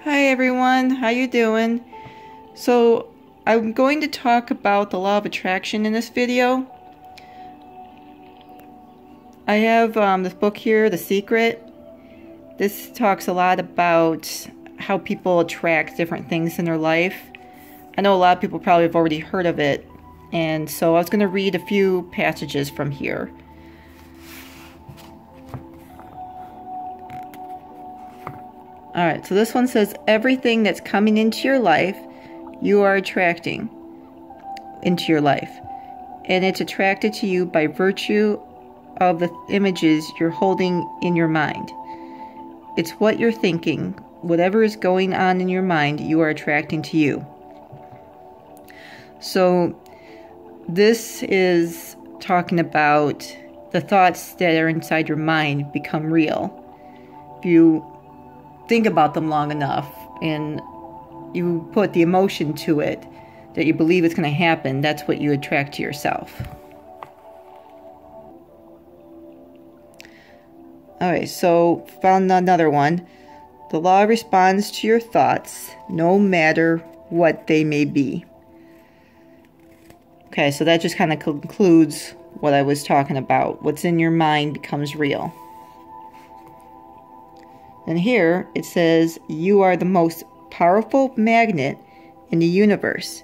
Hi everyone, how you doing? So I'm going to talk about the law of attraction in this video. I have this book here, The Secret. This talks a lot about how people attract different things in their life. I know a lot of people probably have already heard of it, and so I was going to read a few passages from here. Alright, so this one says, everything that's coming into your life, you are attracting into your life. And it's attracted to you by virtue of the images you're holding in your mind. It's what you're thinking. Whatever is going on in your mind, you are attracting to you. So this is talking about the thoughts that are inside your mind become real. If you think about them long enough and you put the emotion to it that you believe it's going to happen, that's what you attract to yourself. Alright, so found another one. The law responds to your thoughts no matter what they may be. Okay, so that just kind of concludes what I was talking about. What's in your mind becomes real. And here it says, you are the most powerful magnet in the universe.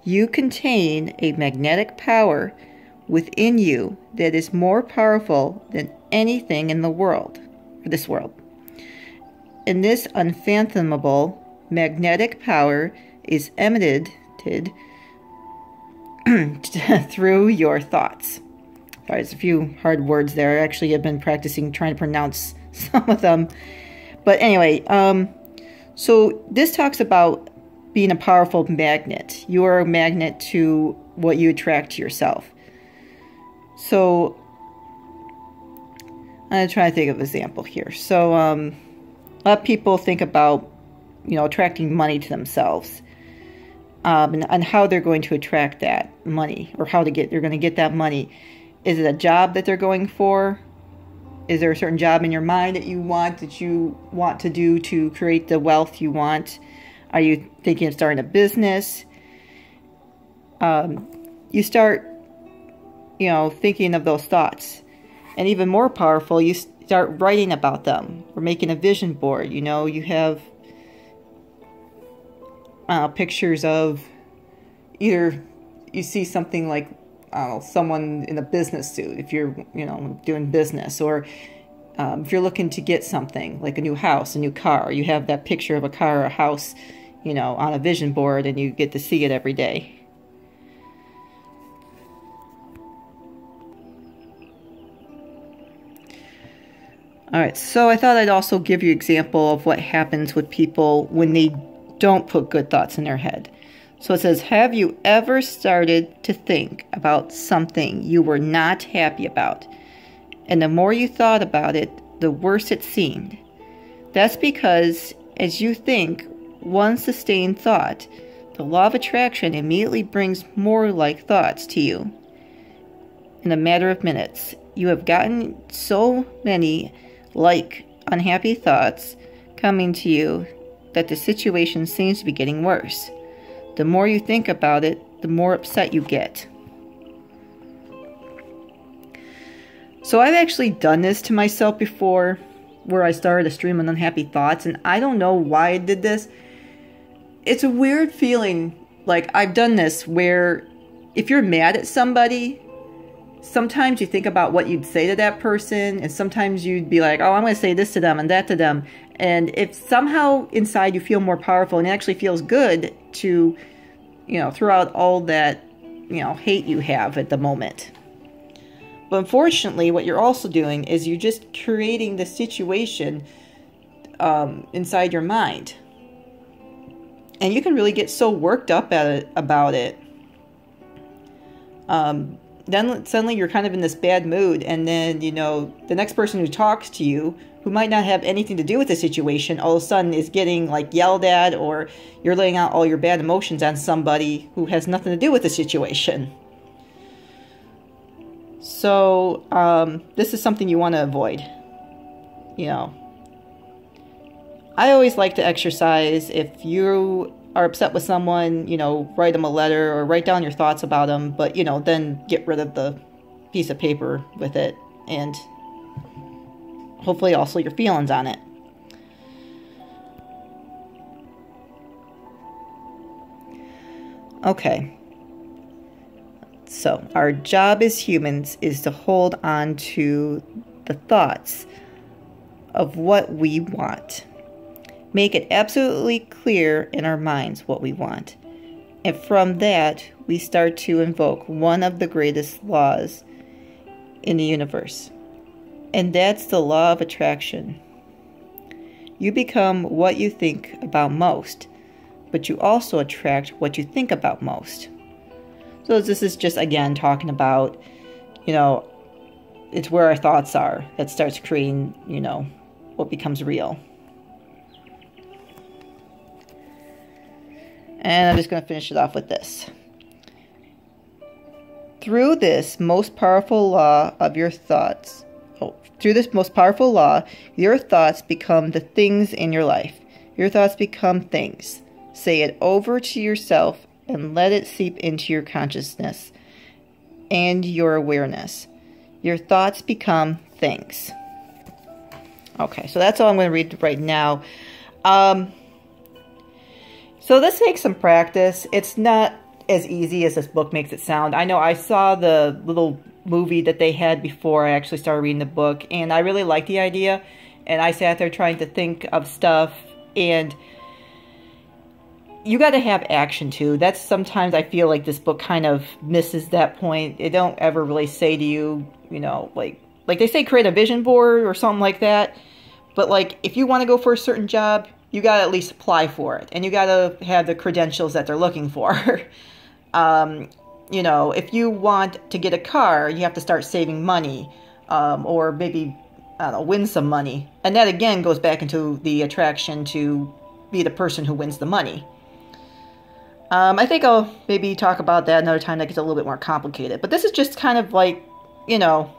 You contain a magnetic power within you that is more powerful than anything in the world, or this world. And this unfathomable magnetic power is emanated through your thoughts. Sorry, there's a few hard words there. I actually have been practicing trying to pronounce some of them. But anyway, so this talks about being a powerful magnet. You are a magnet to what you attract to yourself. So I'm going to try to think of an example here. So a lot of people think about, attracting money to themselves. And how they're going to attract that money, or how they're going to get that money. Is it a job that they're going for? Is there a certain job in your mind that you want to do to create the wealth you want? Are you thinking of starting a business? You start, thinking of those thoughts. And even more powerful, you start writing about them or making a vision board. You have pictures of either you see something like someone in a business suit, if you're, doing business, or if you're looking to get something like a new house, a new car, you have that picture of a car or a house, on a vision board, and you get to see it every day. Alright, so I thought I'd also give you an example of what happens with people when they don't put good thoughts in their head. So it says, have you ever started to think about something you were not happy about? And the more you thought about it, the worse it seemed. That's because as you think one sustained thought, the law of attraction immediately brings more like thoughts to you. In a matter of minutes, you have gotten so many unhappy thoughts coming to you that the situation seems to be getting worse. The more you think about it, the more upset you get. So I've actually done this to myself before, where I started a stream of unhappy thoughts, and I don't know why I did this. It's a weird feeling. Like, I've done this where if you're mad at somebody, sometimes you think about what you'd say to that person, and sometimes you'd be like, oh, I'm going to say this to them and that to them. And if somehow inside you feel more powerful, and it actually feels good to, throw out all that, hate you have at the moment. But unfortunately, what you're also doing is you're just creating the situation inside your mind. And you can really get so worked up about it. Then suddenly you're kind of in this bad mood, and then, the next person who talks to you, who might not have anything to do with the situation, all of a sudden is getting, yelled at, or you're laying out all your bad emotions on somebody who has nothing to do with the situation. So, this is something you want to avoid. I always like to exercise. If you are upset with someone, you know, write them a letter or write down your thoughts about them, but, you know, then get rid of the piece of paper with it and hopefully also your feelings on it. Okay. So, our job as humans is to hold on to the thoughts of what we want. Make it absolutely clear in our minds what we want. And from that, we start to invoke one of the greatest laws in the universe. And that's the law of attraction. You become what you think about most, but you also attract what you think about most. So this is just, again, talking about, you know, it's where our thoughts are that starts creating, you know, what becomes real. And I'm just going to finish it off with this. Through this most powerful law of your thoughts, through this most powerful law, your thoughts become the things in your life. Your thoughts become things. Say it over to yourself and let it seep into your consciousness and your awareness. Your thoughts become things. Okay, so that's all I'm going to read right now. So this takes some practice. It's not as easy as this book makes it sound. I know I saw the little movie that they had before I actually started reading the book, and I really liked the idea. And I sat there trying to think of stuff, and you got to have action too. That's sometimes I feel like this book kind of misses that point. They don't ever really say to you, you know, like they say create a vision board or something like that. But like if you want to go for a certain job, you got to at least apply for it. And you got to have the credentials that they're looking for. You know, if you want to get a car, you have to start saving money. Or maybe, I don't know, win some money. And that again goes back into the attraction to be the person who wins the money. I think I'll maybe talk about that another time that gets a little bit more complicated. But this is just kind of like, you know,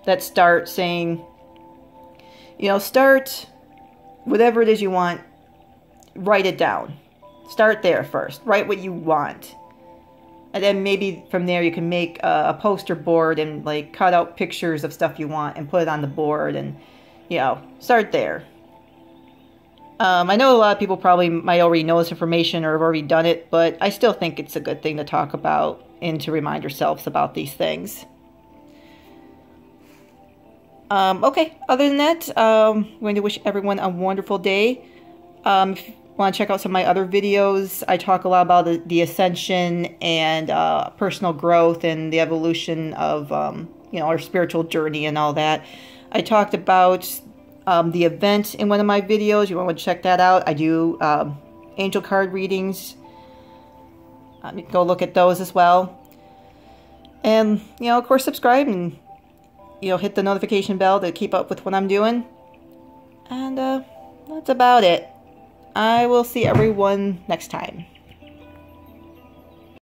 that start saying, you know, start whatever it is you want, write it down. Start there first. Write what you want. And then maybe from there you can make a poster board and like cut out pictures of stuff you want and put it on the board and, you know, start there. I know a lot of people probably might already know this information or have already done it, but I still think it's a good thing to talk about and to remind yourselves about these things. Okay, other than that, I'm going to wish everyone a wonderful day. If you want to check out some of my other videos, I talk a lot about the ascension and personal growth and the evolution of you know, our spiritual journey and all that. I talked about the event in one of my videos. You want to check that out. I do angel card readings. Go look at those as well. And, you know, of course, subscribe and, you know, hit the notification bell to keep up with what I'm doing. And that's about it. I will see everyone next time.